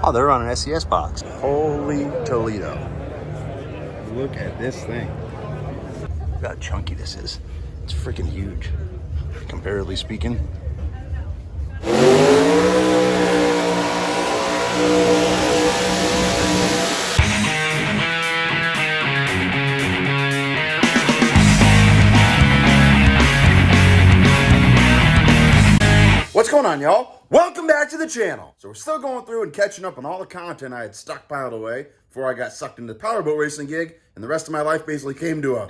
Oh, they're on an SES box. Holy Toledo. Look at this thing. Look how chunky this is. It's freaking huge, comparatively speaking. What's going on, y'all? Welcome back to the channel. So we're still going through and catching up on all the content I had stockpiled away before I got sucked into the powerboat racing gig, and the rest of my life basically came to a...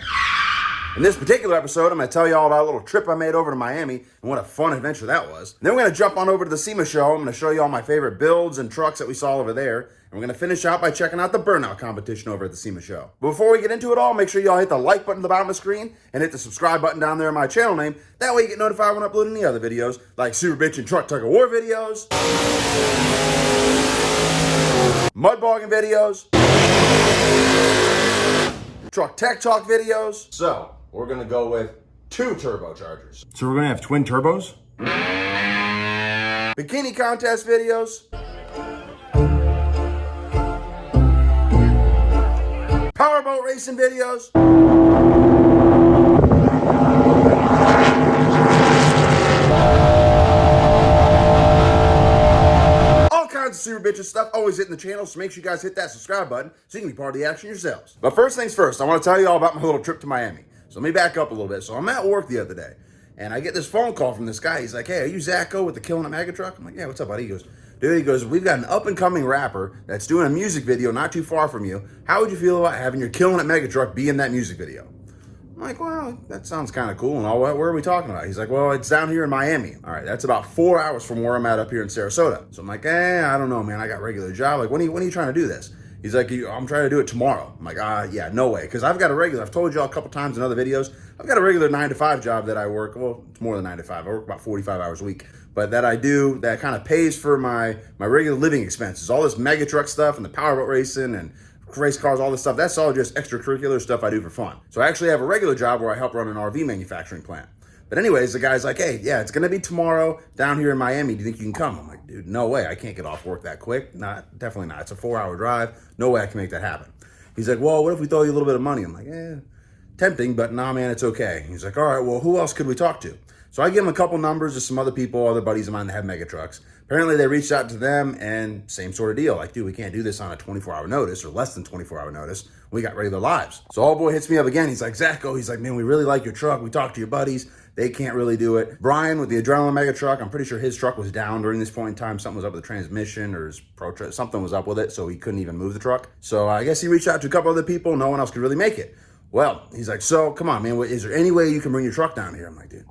In this particular episode, I'm going to tell you all about a little trip I made over to Miami and what a fun adventure that was. And then we're going to jump on over to the SEMA show. I'm going to show you all my favorite builds and trucks that we saw over there. And we're going to finish out by checking out the burnout competition over at the SEMA show. But before we get into it all, make sure y'all hit the like button at the bottom of the screen and hit the subscribe button down there in my channel name. That way you get notified when I upload any other videos, like Super Bitch and Truck Tug of War videos, mud bogging videos, truck tech talk videos. So we're going to go with 2 turbochargers. So we're going to have twin turbos, bikini contest videos, powerboat racing videos, all kinds of super bitches stuff always hitting the channel, so make sure you guys hit that subscribe button so you can be part of the action yourselves. But first things first, I want to tell you all about my little trip to Miami. So let me back up a little bit. So I'm at work the other day, and I get this phone call from this guy. He's like, hey, are you Zacho with the Killing It Mega Truck? I'm like, yeah, what's up, buddy? He goes, dude, he goes, we've got an up-and-coming rapper that's doing a music video not too far from you. How would you feel about having your Killing It Mega Truck be in that music video? I'm like, well, that sounds kind of cool and all. Where are we talking about? He's like, well, it's down here in Miami. All right, that's about 4 hours from where I'm at up here in Sarasota. So I'm like, I don't know, man. I got a regular job. Like, when are you trying to do this? He's like, I'm trying to do it tomorrow. I'm like, yeah, no way. Because I've got a regular, I've told y'all a couple times in other videos, I've got a regular 9-to-5 job that I work. Well, it's more than 9-to-5. I work about 45 hours a week. But that I do, that kind of pays for my regular living expenses. All this mega truck stuff and the powerboat racing and race cars, all this stuff, that's all just extracurricular stuff I do for fun. So I actually have a regular job where I help run an RV manufacturing plant. But anyways, the guy's like, hey, yeah, it's going to be tomorrow down here in Miami. Do you think you can come? I'm like, dude, no way. I can't get off work that quick. Definitely not. It's a 4-hour drive. No way I can make that happen. He's like, well, what if we throw you a little bit of money? I'm like, tempting, but nah, man, it's okay. He's like, all right, well, who else could we talk to? So I give him a couple numbers of some other people, other buddies of mine that have mega trucks. Apparently they reached out to them and same sort of deal. Like, dude, we can't do this on a 24-hour notice or less than 24-hour notice. We got regular lives. So old boy hits me up again. He's like, Zacho, he's like, man, we really like your truck. We talked to your buddies. They can't really do it. Brian with the Adrenaline Mega Truck, I'm pretty sure his truck was down during this point in time. Something was up with the transmission or his something was up with it, so he couldn't even move the truck. So I guess he reached out to a couple other people. No one else could really make it. Well, he's like, so come on, man, is there any way you can bring your truck down here? I'm like, dude,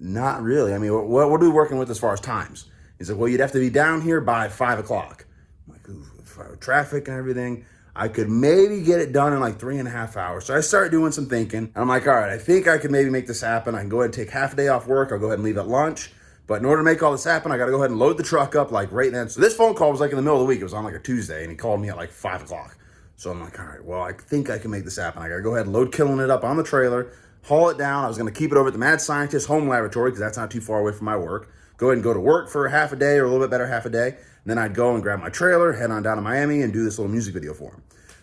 not really. I mean, what are we working with as far as times? He's like, well, you'd have to be down here by 5 o'clock. I'm like, ooh, traffic and everything. I could maybe get it done in like 3.5 hours. So I started doing some thinking. And I'm like, all right, I think I can maybe make this happen. I can go ahead and take half a day off work. I'll go ahead and leave at lunch. But in order to make all this happen, I got to go ahead and load the truck up like right then. So this phone call was like in the middle of the week. It was on like a Tuesday, and he called me at like 5 o'clock. So I'm like, all right, well, I think I can make this happen. I got to go ahead and load Killing It up on the trailer, haul it down. I was going to keep it over at the Mad Scientist home laboratory because that's not too far away from my work. Go ahead and go to work for half a day or a little bit better half a day. And then I'd go and grab my trailer, head on down to Miami and do this little music video for him.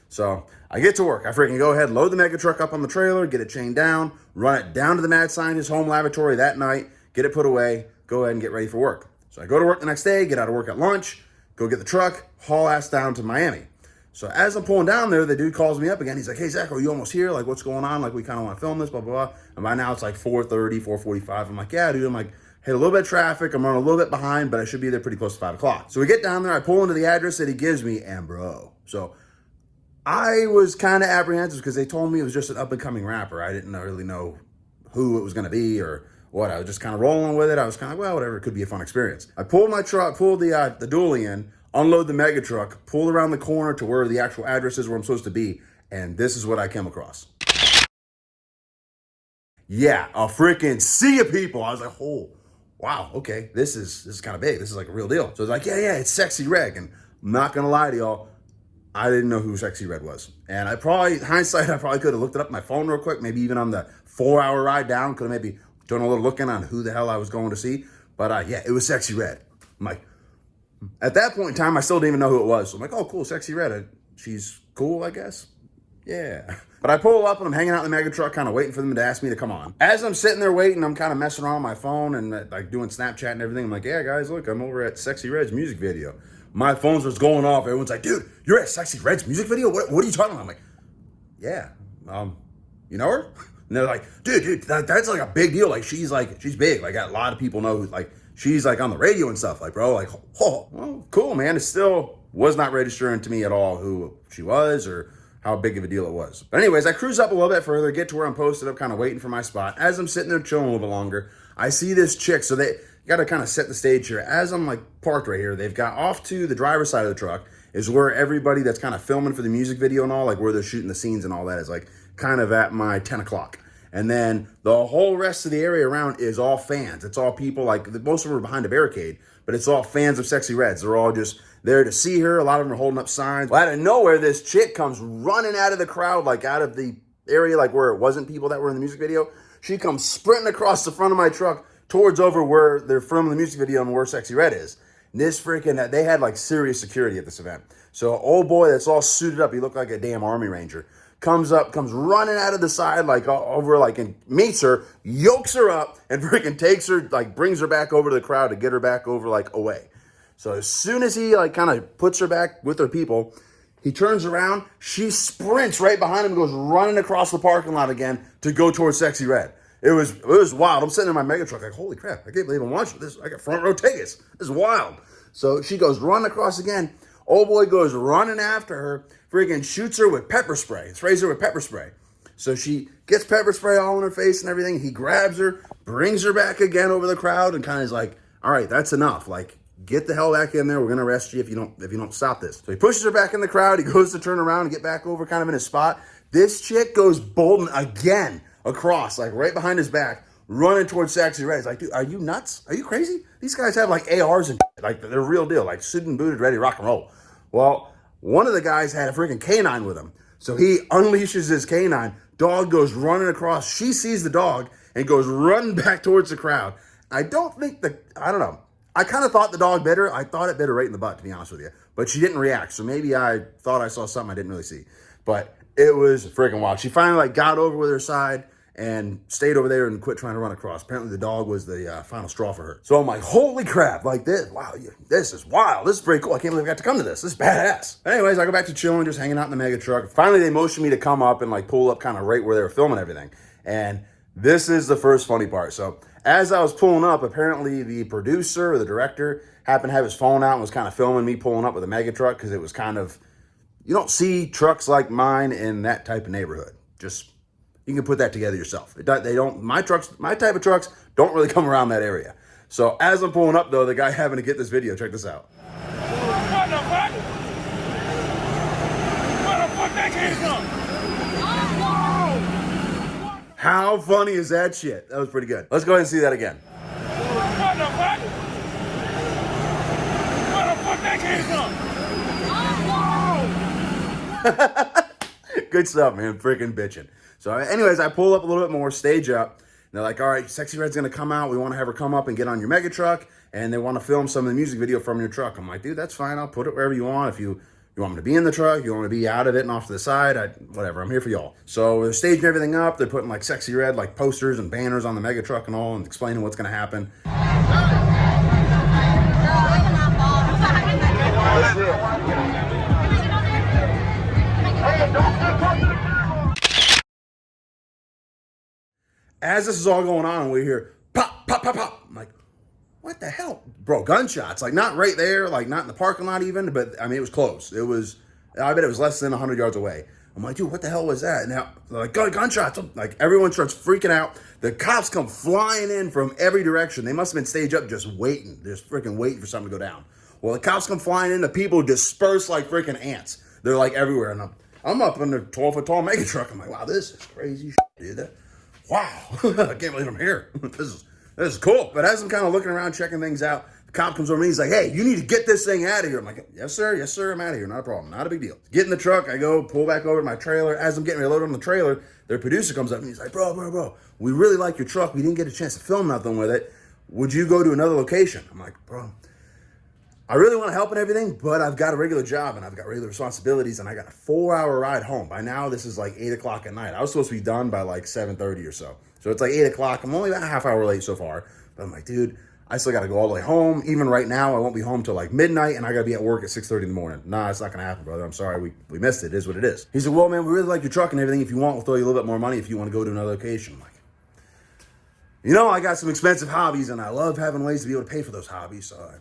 So I get to work. I freaking go ahead, load the mega truck up on the trailer, get it chained down, run it down to the Mad Scientist home laboratory that night, get it put away, go ahead and get ready for work. So I go to work the next day, get out of work at lunch, go get the truck, haul ass down to Miami. So as I'm pulling down there, the dude calls me up again. He's like, hey, Zacho, are you almost here? Like, what's going on? Like, we kind of want to film this, blah, blah, blah. And by now it's like 4:30, 4:45. I'm like, yeah, dude. I'm like, hit a little bit of traffic. I'm running a little bit behind, but I should be there pretty close to 5 o'clock. So we get down there. I pull into the address that he gives me, and bro. So I was kind of apprehensive because they told me it was just an up-and-coming rapper. I didn't really know who it was going to be or what. I was just kind of rolling with it. I was kind of, well, whatever. It could be a fun experience. I pulled my truck, pulled the dually in, unload the mega truck, pulled around the corner to where the actual address is where I'm supposed to be, and this is what I came across. Yeah, a freaking sea of people. I was like, oh, wow, okay, this is kind of big. This is like a real deal. So it's like, yeah, it's Sexy Red. And I'm not going to lie to y'all, I didn't know who Sexy Red was. And hindsight, I probably could have looked it up on my phone real quick, maybe even on the 4-hour ride down, could have maybe done a little looking on who the hell I was going to see. But yeah, it was Sexy Red. I'm like, At that point in time, I still didn't even know who it was. So I'm like, oh, cool, Sexy Red. She's cool, I guess. Yeah. But I pull up and I'm hanging out in the mega truck, kind of waiting for them to ask me to come on. As I'm sitting there waiting, I'm kind of messing around on my phone and like doing Snapchat and everything. I'm like, yeah, guys, look, I'm over at Sexy Red's music video. My phone was going off. Everyone's like, dude, you're at Sexy Red's music video? What are you talking about? I'm like, yeah, you know her? And they're like, dude, that's like a big deal. Like, she's big. Like, a lot of people know, like, she's like on the radio and stuff. Like, bro, like, oh, well, cool, man. It still was not registering to me at all who she was or how big of a deal it was. But anyways, I cruise up a little bit further, get to where I'm posted up, kind of waiting for my spot. As I'm sitting there chilling a little bit longer, I see this chick. So they got to kind of set the stage here. As I'm like parked right here, they've got off to the driver's side of the truck is where everybody that's kind of filming for the music video and all, like where they're shooting the scenes and all that is like kind of at my 10 o'clock. And then the whole rest of the area around is all fans. It's all people, like most of them are behind a barricade, but it's all fans of Sexy Reds. They're all just there to see her. A lot of them are holding up signs. Well, out of nowhere, this chick comes running out of the crowd, like out of the area, like where it wasn't people that were in the music video. She comes sprinting across the front of my truck towards over where they're filming the music video and where Sexy Red is. And this freaking, they had like serious security at this event. So old boy that's all suited up, he looked like a damn Army Ranger, comes running out of the side, like over, like, and meets her, yokes her up, and freaking takes her, like, brings her back over to the crowd to get her back over, like, away. So as soon as he, like, kind of puts her back with her people, he turns around, she sprints right behind him, goes running across the parking lot again to go towards Sexy Red. It was wild. I'm sitting in my mega truck like, holy crap, I can't believe I'm watching this. I got front row tickets. This is wild. So she goes running across again. Old boy goes running after her, freaking shoots her with pepper spray, sprays her with pepper spray. So she gets pepper spray all in her face and everything. He grabs her, brings her back again over the crowd, and kind of is like, all right, that's enough. Like, get the hell back in there. We're going to arrest you if you don't stop this. So he pushes her back in the crowd. He goes to turn around and get back over kind of in his spot. This chick goes bolting again across, like right behind his back, running towards Sexy Red. He's like, dude, are you nuts? Are you crazy? These guys have like ARs and shit. Like they're real deal, like suited and booted, ready to rock and roll. Well, one of the guys had a freaking canine with him. So he unleashes his canine. Dog goes running across. She sees the dog and goes running back towards the crowd. I don't know. I kind of thought the dog bit her. I thought it bit her right in the butt, to be honest with you. But she didn't react. So maybe I thought I saw something I didn't really see. But it was freaking wild. She finally like got over with her side and stayed over there and quit trying to run across. Apparently the dog was the final straw for her. So I'm like, holy crap, like this, wow, this is wild. This is pretty cool. I can't believe I got to come to this. This is badass. Anyways, I go back to chilling, just hanging out in the mega truck. Finally, they motioned me to come up and like pull up kind of right where they were filming everything. And this is the first funny part. So as I was pulling up, apparently the producer or the director happened to have his phone out and was kind of filming me pulling up with a mega truck because it was kind of, you don't see trucks like mine in that type of neighborhood. Just, you can put that together yourself. My type of trucks don't really come around that area. So as I'm pulling up though, the guy having to get this video, check this out. What the fuck? Where the fuck that came from? How funny is that shit? That was pretty good. Let's go ahead and see that again. What the fuck? Where the fuck that came from? Good stuff, man. Freaking bitching. So anyways, I pull up a little bit more, stage up. And they're like, all right, Sexy Red's going to come out. We want to have her come up and get on your mega truck. And they want to film some of the music video from your truck. I'm like, dude, that's fine. I'll put it wherever you want. If you want me to be in the truck, you want me to be out of it and off to the side, whatever. I'm here for y'all. So they're staging everything up. They're putting like Sexy Red, like posters and banners on the mega truck and all, and explaining what's going to happen. As this is all going on, we hear pop, pop, pop, pop. I'm like, what the hell? Bro, gunshots. Like, not right there, like, not in the parking lot even, but, I mean, it was close. I bet it was less than 100 yards away. I'm like, dude, what the hell was that? Now, they're like, gunshots. Like, everyone starts freaking out. The cops come flying in from every direction. They must have been staged up just freaking waiting for something to go down. Well, the cops come flying in. The people disperse like freaking ants. They're, like, everywhere. And I'm up in the 12-foot tall mega truck. I'm like, wow, this is crazy shit, dude. Wow, I can't believe I'm here. This is cool. But as I'm kind of looking around, checking things out, the cop comes over to me. He's like, hey, you need to get this thing out of here. I'm like, yes, sir, I'm out of here. Not a problem. Not a big deal. Get in the truck. I go pull back over to my trailer. As I'm getting ready to load on the trailer, their producer comes up and he's like, bro, we really like your truck. We didn't get a chance to film nothing with it. Would you go to another location? I'm like, bro, I really want to help and everything, but I've got a regular job and I've got regular responsibilities and I got a 4-hour ride home. By now, this is like 8 o'clock at night. I was supposed to be done by like 7:30 or so. So it's like 8 o'clock. I'm only about a half hour late so far. But I'm like, dude, I still got to go all the way home. Even right now, I won't be home till like midnight and I got to be at work at 6:30 in the morning. Nah, it's not going to happen, brother. I'm sorry. We missed it. It is what it is. He said, well, man, we really like your truck and everything. If you want, we'll throw you a little bit more money if you want to go to another location. I'm like, you know, I got some expensive hobbies and I love having ways to be able to pay for those hobbies. So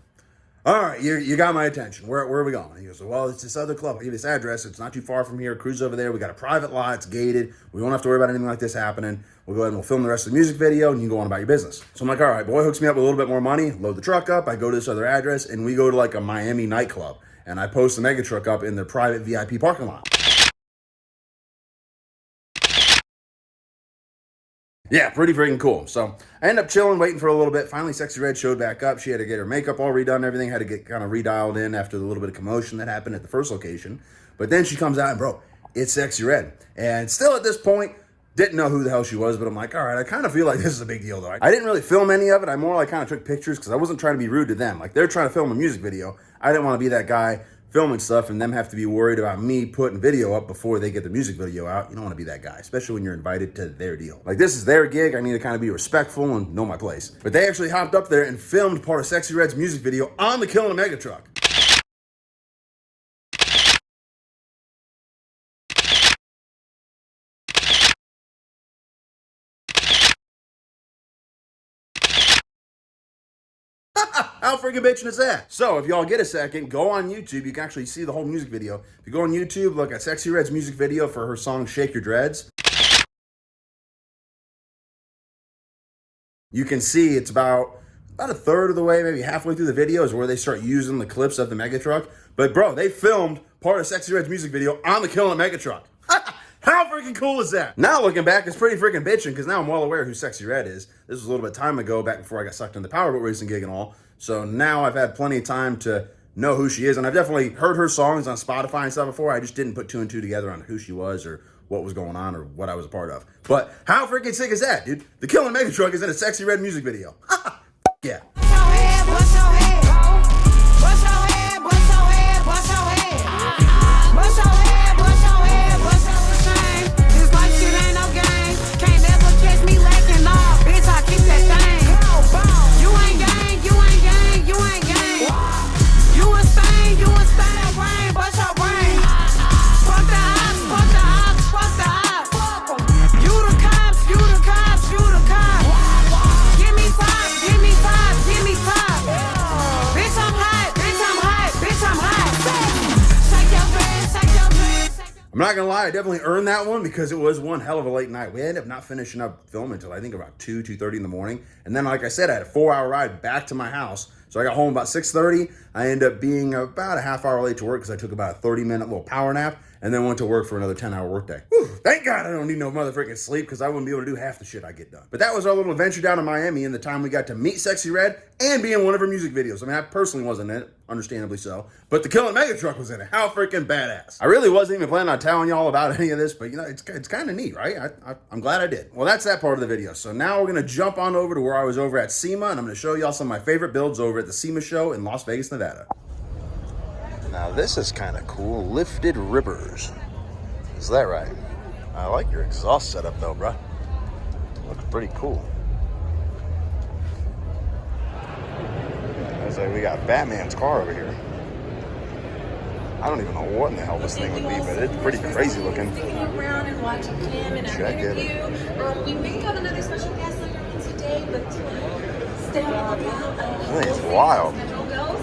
all right, you got my attention. Where are we going? He goes, well, it's this other club. I'll give you this address. It's not too far from here. Cruise over there. We got a private lot. It's gated. We won't have to worry about anything like this happening. We'll go ahead and we'll film the rest of the music video and you can go on about your business. So I'm like, all right, boy hooks me up with a little bit more money, load the truck up. I go to this other address and we go to like a Miami nightclub and I post the mega truck up in their private VIP parking lot. Yeah, pretty freaking cool. So I ended up chilling, waiting for a little bit. Finally, Sexy Red showed back up. She had to get her makeup all redone and everything. Had to get kind of redialed in after the little bit of commotion that happened at the first location. But then she comes out and, bro, it's Sexy Red. And still at this point, didn't know who the hell she was. But I'm like, all right, I kind of feel like this is a big deal, though. I didn't really film any of it. I more like kind of took pictures because I wasn't trying to be rude to them. Like, they're trying to film a music video. I didn't want to be that guy filming stuff and them have to be worried about me putting video up before they get the music video out. You don't want to be that guy, especially when you're invited to their deal. Like, this is their gig. I need to kind of be respectful and know my place. But they actually hopped up there and filmed part of Sexy Red's music video on the Killin' a Mega truck. How freaking bitchin' is that? So if y'all get a second, go on YouTube. You can actually see the whole music video. If you go on YouTube, look at Sexy Red's music video for her song Shake Your Dreads. You can see it's about a third of the way, maybe halfway through the video is where they start using the clips of the mega truck. But bro, they filmed part of Sexy Red's music video on the Killin' a Mega truck. How freaking cool is that? Now looking back, it's pretty freaking bitching because now I'm well aware who Sexy Red is. This was a little bit of time ago, back before I got sucked into the powerboat racing gig and all. So now I've had plenty of time to know who she is. And I've definitely heard her songs on Spotify and stuff before. I just didn't put 2 and 2 together on who she was or what was going on or what I was a part of. But how freaking sick is that, dude? The Killin' a Mega truck is in a Sexy Red music video. Yeah. I'm not gonna lie, I definitely earned that one because it was one hell of a late night. We ended up not finishing up filming until I think about 2:30 in the morning. And then, like I said, I had a 4-hour ride back to my house. So I got home about 6:30. I ended up being about a half hour late to work because I took about a 30-minute little power nap and then went to work for another 10-hour workday. Whew, thank God I don't need no motherfucking sleep because I wouldn't be able to do half the shit I get done. But that was our little adventure down in Miami and the time we got to meet Sexy Red and be in one of her music videos. I mean, I personally wasn't in it, understandably so, but the Killin' a Mega truck was in it. How freaking badass. I really wasn't even planning on telling y'all about any of this, but you know, it's kind of neat, right? I'm glad I did. Well, that's that part of the video. So now we're going to jump on over to where I was over at SEMA, and I'm going to show y'all some of my favorite builds over at the SEMA show in Las Vegas, Nevada. Now this is kind of cool. Lifted ribbers. Is that right? I like your exhaust setup though, bruh. Looks pretty cool. Looks like we got Batman's car over here. I don't even know what in the hell this thing would be, but it's pretty crazy looking. Around and watching him and Check it. We may have another special guest later on today, but stay on the lookout. I think it's wild.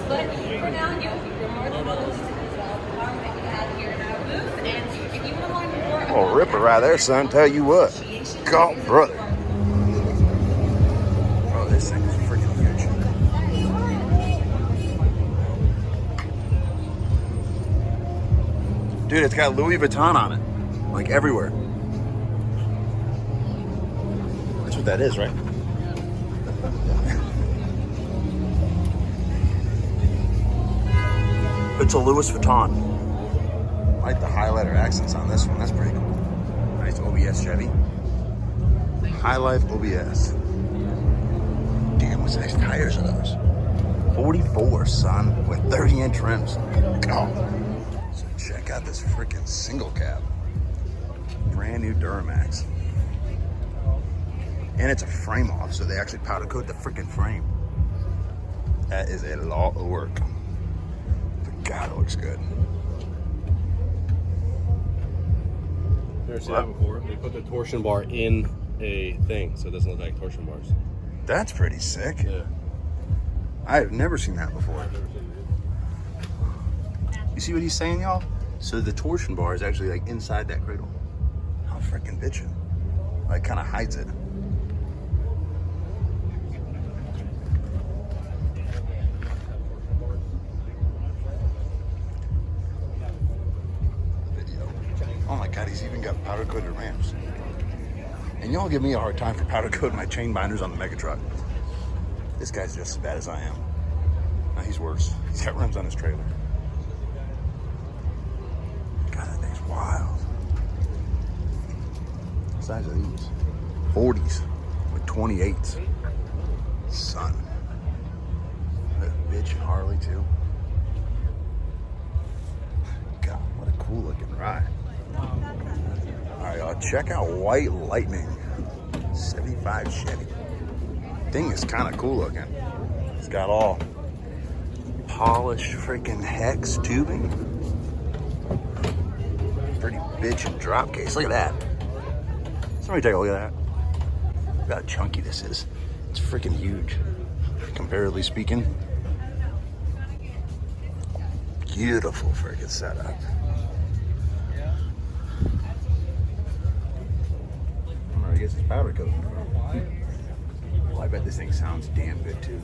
But for now, you're more than welcome to see all the cars that we have here in our booth. And if you want to learn more about Oh, ripper right there, son. Tell you what. God, brother. Oh, this thing is freaking huge. Dude, it's got Louis Vuitton on it. Like everywhere. That's what that is, right? It's a Louis Vuitton. I like the highlighter accents on this one. That's pretty cool. Nice OBS Chevy. High Life OBS. Damn, what size tires are those? 44, son, with 30-inch rims. Oh. So check out this freaking single cab. Brand new Duramax. And it's a frame off, so they actually powder coat the freaking frame. That is a lot of work. But God, it looks good. Never seen that before. They put the torsion bar in a thing, so it doesn't look like torsion bars. That's pretty sick. Yeah. I've never seen that before. I've never seen it. You see what he's saying, y'all? So the torsion bar is actually like inside that cradle. How freaking bitchin'. Like kind of hides it. Video. Oh my God, he's even got powder coated ramps. And y'all give me a hard time for powder coating my chain binders on the mega truck. This guy's just as bad as I am. No, he's worse. He's got rims on his trailer. God, that thing's wild. What size are these? 40s with 28s. Son. That bitch Harley too. God, what a cool looking ride. All right, check out White Lightning. 75 Chevy. Thing is kind of cool looking. It's got all polished freaking hex tubing. Pretty bitchin' drop case. Look at that. Somebody take a look at that. Look how chunky this is. It's freaking huge, comparatively speaking. Beautiful freaking setup. I guess it's powder coated. Well, I bet this thing sounds damn good too.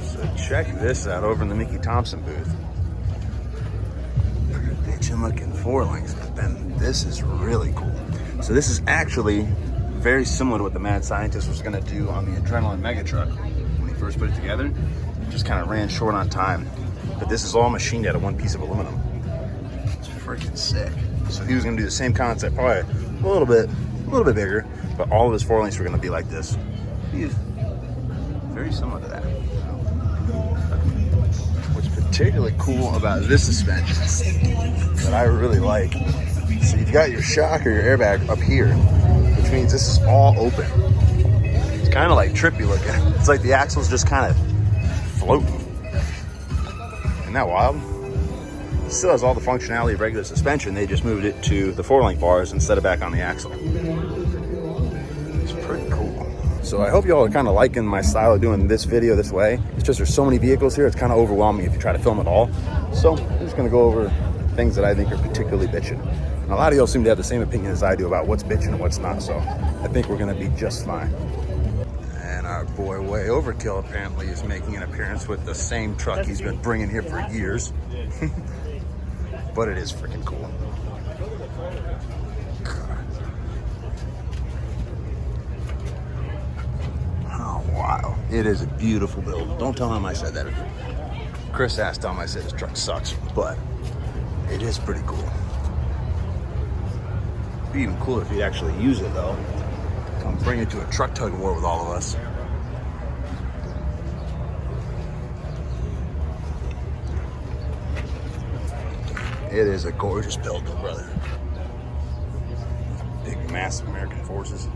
So check this out over in the Mickey Thompson booth. Pretty bitchin' looking 4-links, but then this is really cool. So this is actually very similar to what the Mad Scientist was gonna do on the Adrenaline Mega Truck when he first put it together. It just kind of ran short on time. But this is all machined out of one piece of aluminum. It's freaking sick. So he was gonna do the same concept, probably a little bit bigger, but all of his 4-links were gonna be like this. He's very similar to that. What's particularly cool about this suspension that I really like, so you've got your shock or your airbag up here, which means this is all open. It's kind of like trippy looking. It's like the axle's just kind of floating. Isn't that wild? It still has all the functionality of regular suspension. They just moved it to the 4-link bars instead of back on the axle. It's pretty cool. So I hope y'all are kind of liking my style of doing this video this way. It's just there's so many vehicles here, it's kind of overwhelming if you try to film it all. So I'm just gonna go over things that I think are particularly bitchin'. And a lot of y'all seem to have the same opinion as I do about what's bitchin' and what's not, so I think we're gonna be just fine. And our boy Way Overkill apparently is making an appearance with the same truck he's been bringing here for years. But it is freaking cool. Oh, wow. It is a beautiful build. Don't tell him I said that. Chris asked him, I said his truck sucks, but it is pretty cool. It'd be even cooler if he'd actually use it, though. Come bring it to a truck tug of war with all of us. It is a gorgeous build, though, brother. Big, massive American forces.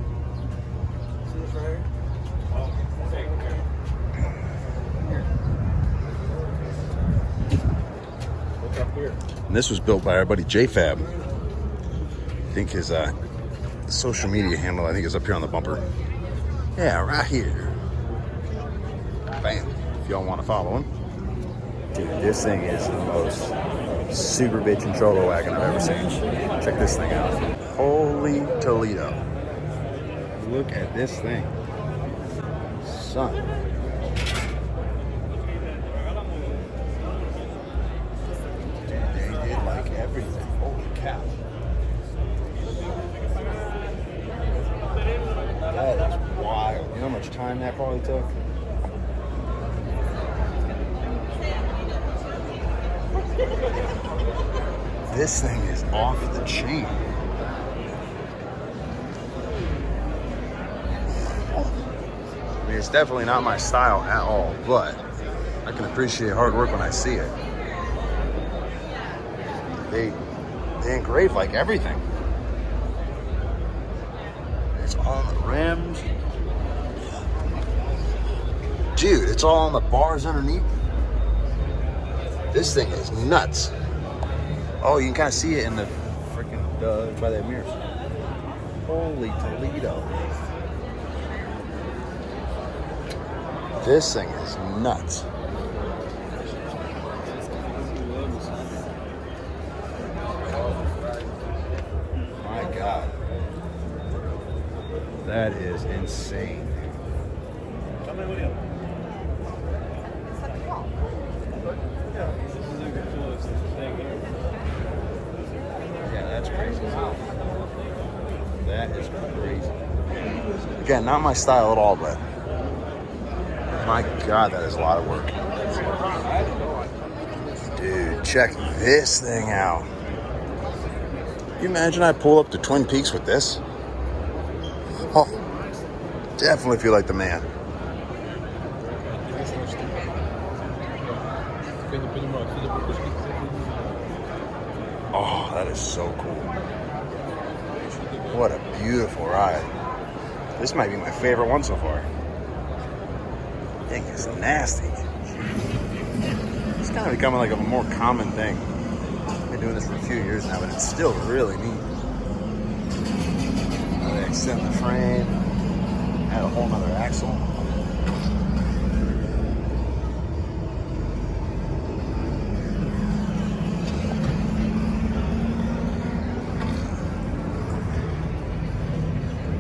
And this was built by our buddy JFab. I think his social media handle, I think, is up here on the bumper. Yeah, right here. Bam. If y'all want to follow him. Dude, this thing is the most super bitchin' cholo wagon I've ever seen. Check this thing out. Holy Toledo. Look at this thing. Son. They did like everything. Holy cow. That is wild. You know how much time that probably took? This thing is off the chain. I mean, it's definitely not my style at all, but I can appreciate hard work when I see it. They engrave like everything. It's all on the rims. Dude, it's all on the bars underneath. This thing is nuts. Oh, you can kind of see it in the freaking by the mirrors. Holy Toledo. This thing is nuts. My God. That is insane. Yeah, that's crazy. That is crazy. Again, not my style at all, but my God, that is a lot of work. Dude, check this thing out. Can you imagine I pull up to Twin Peaks with this? Oh, definitely feel like the man. Oh, that is so cool. What a beautiful ride. This might be my favorite one so far. Dang, it's nasty. It's kind of becoming like a more common thing. I've been doing this for a few years now, but it's still really neat. They extend the frame, add a whole nother axle.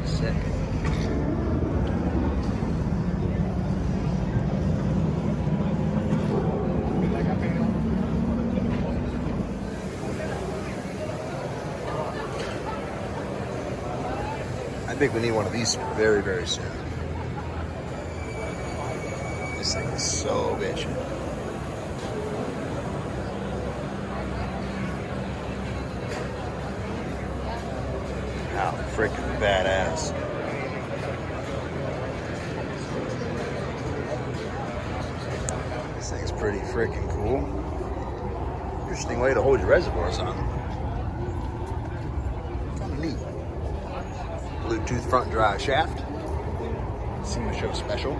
Sick. I think we need one of these very, very soon. This thing is so bitchy. How freaking badass. This thing's pretty freaking cool. Interesting way to hold your reservoirs on. Kind of neat. Bluetooth front drive shaft. SEMA show special.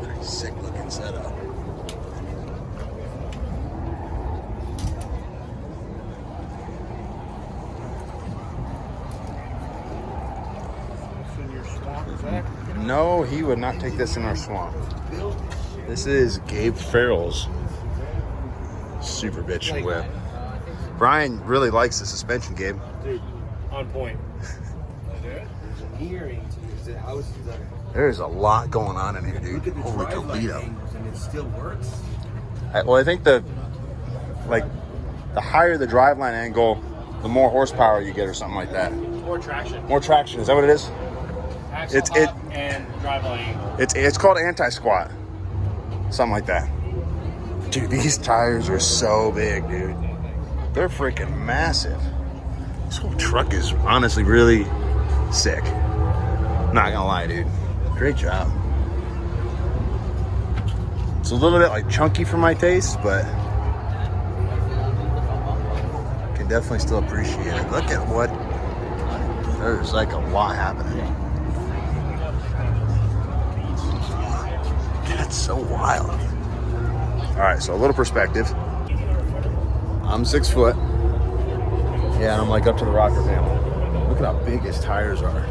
Pretty sick looking setup. No, he would not take this in our swamp. This is Gabe Farrell's super bitch whip. Brian really likes the suspension, Gabe. Dude, on point. There's a lot going on in here, dude. Holy Toledo. And it still works. Well, I think the higher the driveline angle, the more horsepower you get, or something like that. More traction. More traction. Is that what it is? Axle up and driveline angle. It's called anti-squat. Something like that. Dude, these tires are so big, dude. They're freaking massive. This whole truck is honestly really sick. Not gonna lie, dude. Great job. It's a little bit like chunky for my taste, but can definitely still appreciate it. Look at what, there's like a lot happening. That's so wild. All right, so a little perspective. I'm 6 foot. Yeah, and I'm like up to the rocker panel. Look at how big his tires are.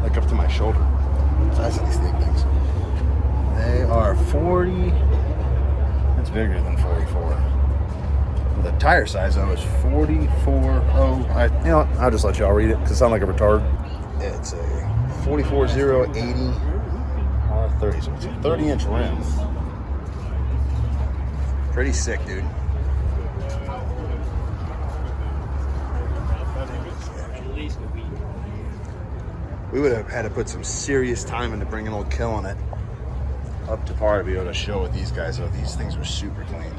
Like up to my shoulder. The size of these big things. They are 40. That's bigger than 44. The tire size though is 44. I'll just let y'all read it because I sound like a retard. It's a 44080 R30, so it's a 30-inch rim. Pretty sick, dude. We would have had to put some serious time into bringing old Kill on it up to par to be able to show what these guys are. These things were super clean.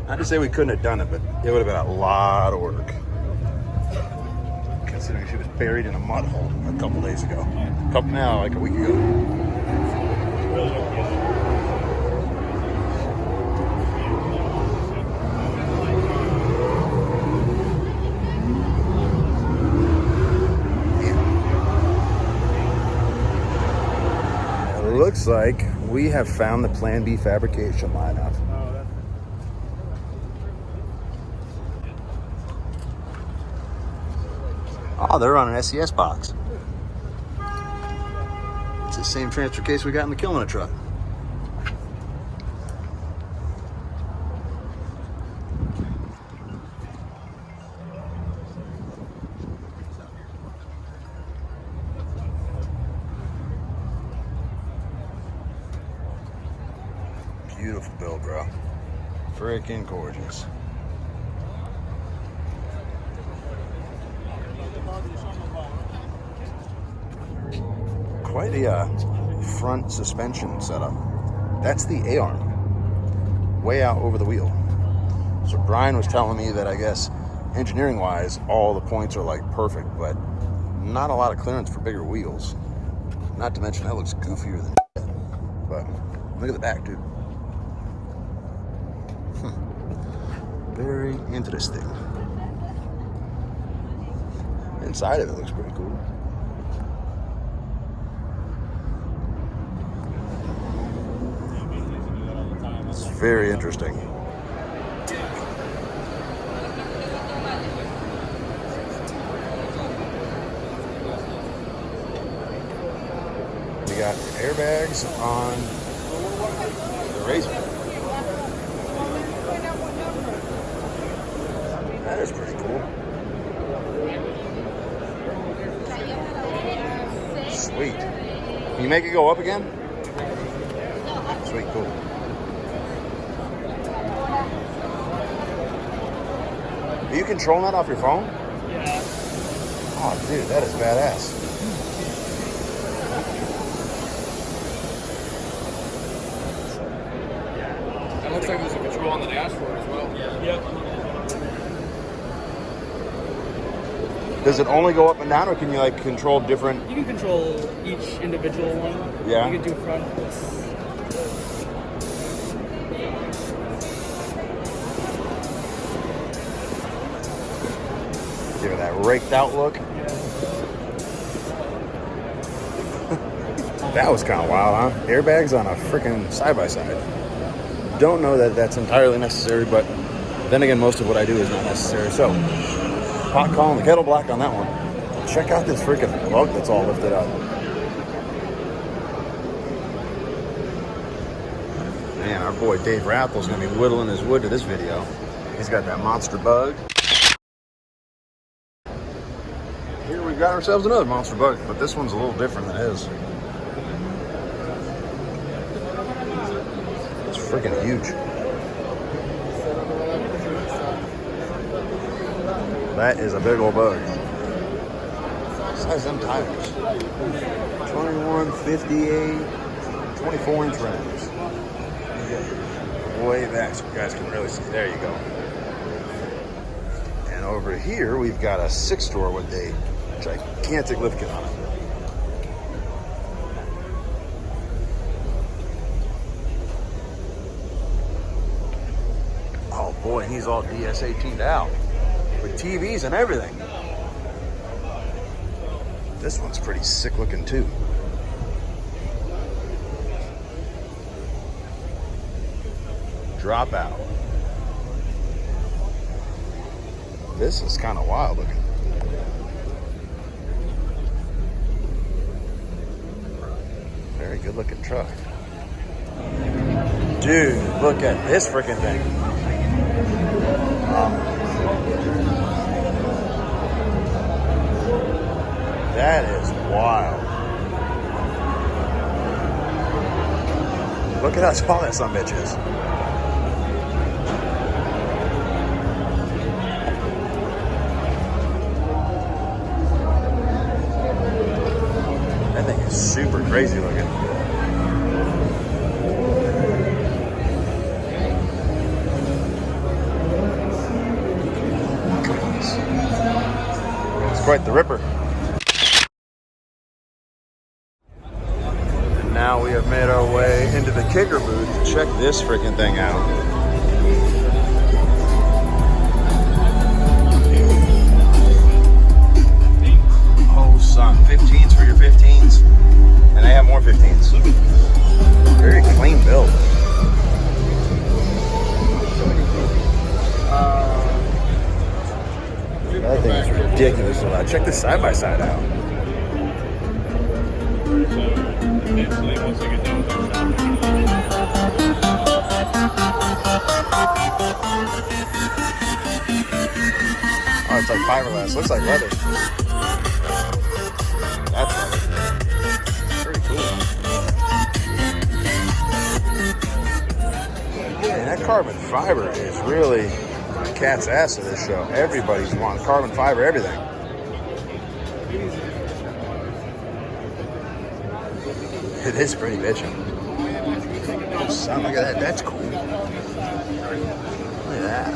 Not to say we couldn't have done it, but it would have been a lot of work. Because considering she was buried in a mud hole a couple days ago. Like a week ago. It looks like we have found the Plan B fabrication lineup. Oh, they're on an SES box. It's the same transfer case we got in the Killing truck. Beautiful build, bro. Freaking gorgeous. Quite a front suspension setup. That's the A-arm, way out over the wheel. So Brian was telling me that I guess engineering-wise, all the points are like perfect, but not a lot of clearance for bigger wheels. Not to mention that looks goofier than shit. But look at the back, dude. Very interesting. Inside of it looks pretty cool. It's very interesting. We got airbags on the Razor. That is pretty cool. Sweet. Can you make it go up again? Sweet, cool. Are you controlling that off your phone? Yeah. Oh, dude, that is badass. It looks like there's a control on the dashboard as well. Yep. Does it only go up and down, or can you like control different? You can control each individual one. Yeah. You can do front. Give it that raked out look. That was kind of wild, huh? Airbags on a freaking side-by-side. Don't know that that's entirely necessary, but then again, most of what I do is not necessary. So, pot calling the kettle black on that one. Check out this freaking lug that's all lifted up. Man, our boy Dave Rathle's gonna be whittling his wood to this video. He's got that monster bug. Here we've got ourselves another monster bug, but this one's a little different than his. It's freaking huge. That is a big old bug. Size them tires. 21, 58, 24-inch rims. Way back so you guys can really see. There you go. And over here we've got a 6-door with a gigantic lift kit on it. Oh boy, and he's all DS18'd out with TVs and everything. This one's pretty sick looking too. Drop out. This is kind of wild looking. Very good looking truck. Dude, look at this freaking thing. That is wild. Look at how tall that son bitch is. That thing is super crazy looking. Quite the ripper. And now we have made our way into the kicker booth to check this freaking thing out. Oh, son, 15s for your 15s. And they have more 15s. Very clean build. That thing is ridiculous. Check this side by side out. Oh, it's like fiberglass. Looks like leather. That's leather. Pretty cool. Man, that carbon fiber is really cat's ass to this show. Everybody's wanting carbon fiber, everything. It is pretty bitchin'. Oh, son, look at that. That's cool. Look at that.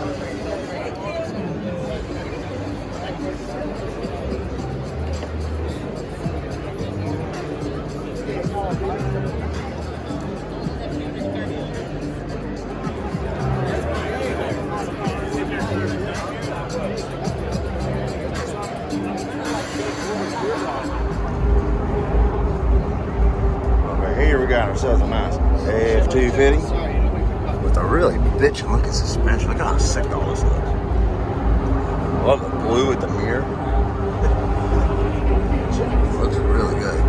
Here we got ourselves a nice F-250 with a really bitchin' looking suspension. Look how sick all this looks. Love the blue with the mirror. Looks really good.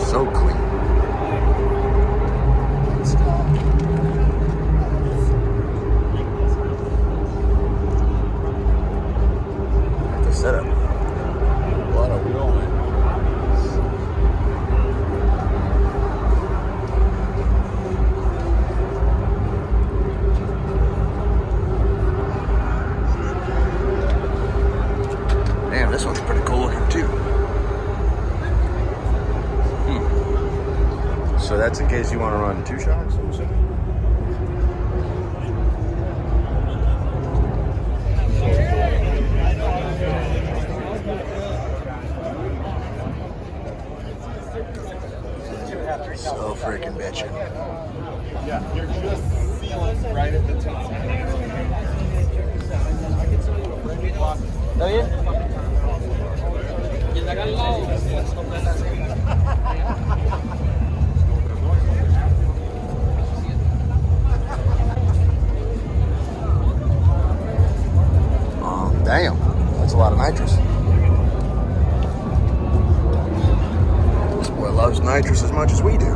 So clean. Setup. A lot of wheel. Damn, this one's pretty cool looking too. So that's in case you want to run 2 shocks, I'm assuming? So freaking bitchin'. Yeah, you're just sealing right at the top. ¿Está bien? Y el de acá al lado. Damn, that's a lot of nitrous. This boy loves nitrous as much as we do.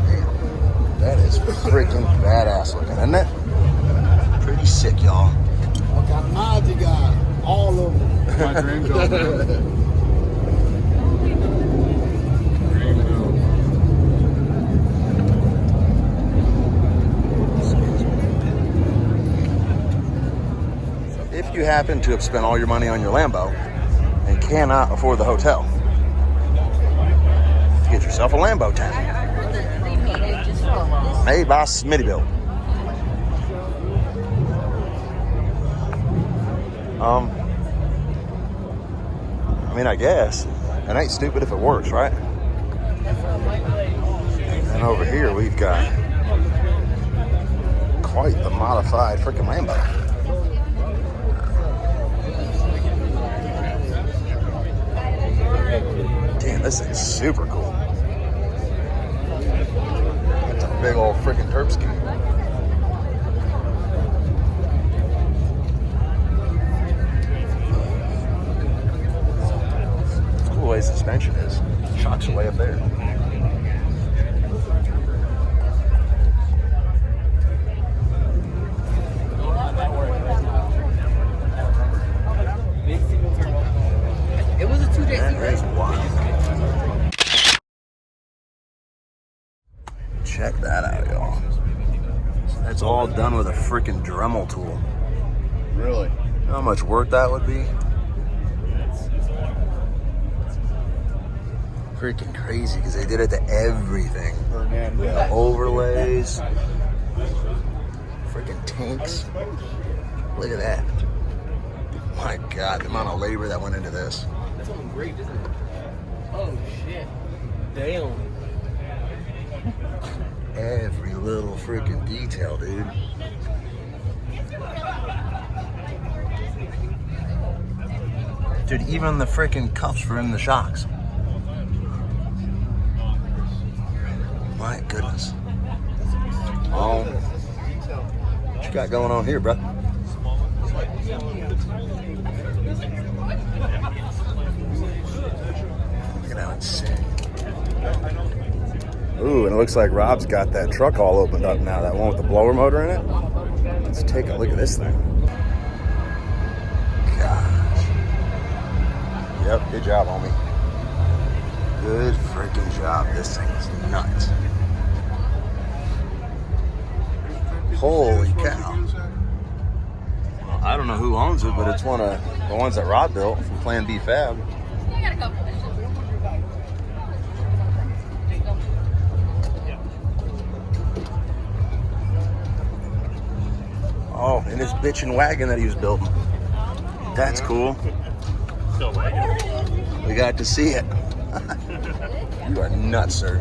Damn, that is freaking badass looking, isn't it? Pretty sick, y'all. What kind of mods you got? All of them. My dream job, man. If you happen to have spent all your money on your Lambo and cannot afford the hotel, get yourself a Lambo tent. Made by Smittyville. I mean, I guess it ain't stupid if it works, right? And over here we've got quite the modified freaking Lambo. Damn, this thing's super cool. It's a big old freaking turp ski. It's cool the way suspension is. Shocks are way up there. It was a 2-day That is wild. Check that out, y'all. That's all done with a freaking Dremel tool. Really? know how much work that would be? Freaking crazy because they did it to everything. The overlays, freaking tanks. Look at that. My God, the amount of labor that went into this. That's all great, isn't it? Oh shit. Damn. Every little freaking detail, dude. Dude, even the freaking cuffs were in the shocks. My goodness. What you got going on here, bro? Look at how insane. Ooh, and it looks like Rob's got that truck all opened up now, that one with the blower motor in it. Let's take a look at this thing. Gosh. Yep, good job, homie. Good freaking job. This thing is nuts. Holy cow. Well, I don't know who owns it, but it's one of the ones that Rob built from Plan B Fab. I got a couple. Oh, and this bitchin' wagon that he was building. That's cool. We got to see it. You are nuts, sir.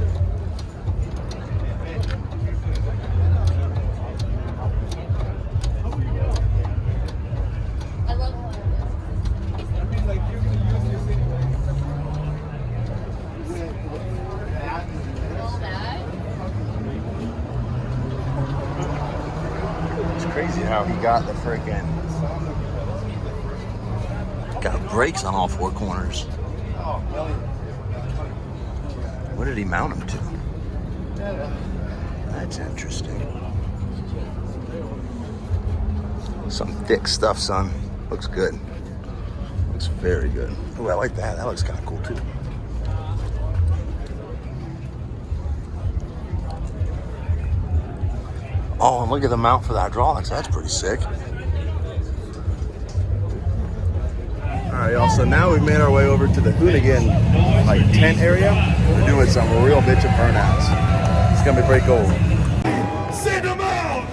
I love all that. It's crazy how he got the freaking got brakes on all four corners. What did he mount them to? That's interesting. Some thick stuff, son. Looks good. Looks very good. Oh, I like that. That looks kind of cool too. Oh, and look at the mount for the hydraulics. That's pretty sick. All right, y'all. So now we've made our way over to the Hoonigan tent area. We're doing some real bitchin' burnouts. It's gonna be pretty cool. Send them out!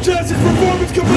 Chances performance coming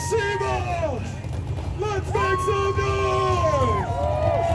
Sema! Let's make some noise!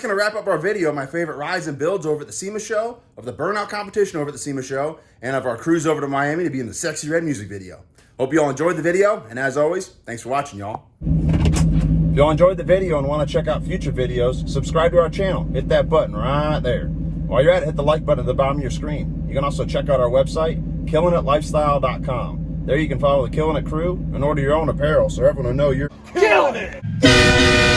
that's going to wrap up our video of my favorite rides and builds over at the SEMA show, of the burnout competition over at the SEMA show, and of our cruise over to Miami to be in the Sexy Red music video. Hope you all enjoyed the video, and as always, thanks for watching, y'all. If y'all enjoyed the video and want to check out future videos, subscribe to our channel. Hit that button right there. While you're at it, hit the like button at the bottom of your screen. You can also check out our website, killingitlifestyle.com. There you can follow the Killin' It crew and order your own apparel so everyone will know you're Killing it!